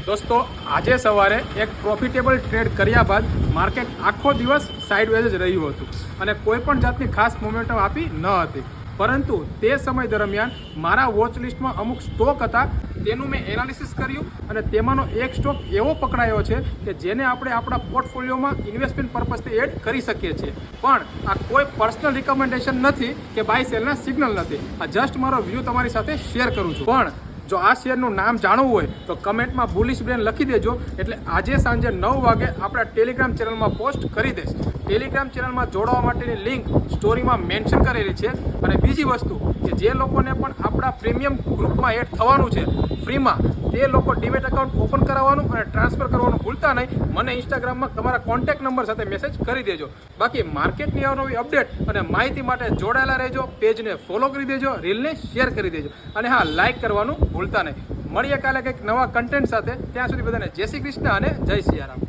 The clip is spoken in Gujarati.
દોસ્તો આજે સવારે એક પ્રોફિટેબલ ટ્રેડ કર્યા બાદ માર્કેટ આખો દિવસ સાઇડવેઝ જ રહ્યું હતું અને કોઈ પણ જાતની ખાસ મોમેન્ટમ આપી ન હતી, પરંતુ તે સમય દરમિયાન મારા વોચ લિસ્ટમાં અમુક સ્ટોક હતા, તેનું મેં એનાલિસિસ કર્યું અને તેમાંનો એક સ્ટોક એવો પકડાયો છે કે જેને આપણે આપણા પોર્ટફોલિયોમાં ઇન્વેસ્ટમેન્ટ પર્પઝથી એડ કરી શકીએ છીએ. પણ આ કોઈ પર્સનલ રિકમેન્ડેશન નથી કે બાય સેલના સિગ્નલ નથી. આ જસ્ટ મારો વ્યૂ તમારી સાથે શેર કરું છું. પણ જો આ શેરનું નામ જાણવું હોય તો કમેન્ટમાં બુલિશ બ્રેન લખી દેજો, એટલે આજે સાંજે 9 વાગે આપણા ટેલિગ્રામ ચેનલમાં પોસ્ટ કરી દઈશ. ટેલિગ્રામ ચેનલમાં જોડાવા માટેની લિંક સ્ટોરીમાં મેન્શન કરેલી છે. અને બીજી વસ્તુ કે જે લોકોને પણ આપણા પ્રીમિયમ ગ્રુપમાં એડ થવાનું છે ફ્રીમાં, તે લોકો ડીમેટ એકાઉન્ટ ઓપન કરાવવાનું અને ટ્રાન્સફર કરવાનું ભૂલતા નહીં. મને ઇન્સ્ટાગ્રામમાં તમારા કોન્ટેક્ટ નંબર સાથે મેસેજ કરી દેજો. બાકી માર્કેટની અવનવી અપડેટ અને માહિતી માટે જોડાયેલા રહેજો. પેજને ફોલો કરી દેજો, રીલને શેર કરી દેજો અને હા, લાઇક કરવાનું ભૂલતા નહીં. મળીએ કાલે કંઈક નવા કન્ટેન્ટ સાથે. ત્યાં સુધી બધાને જય શ્રી કૃષ્ણ અને જય સિયારામ.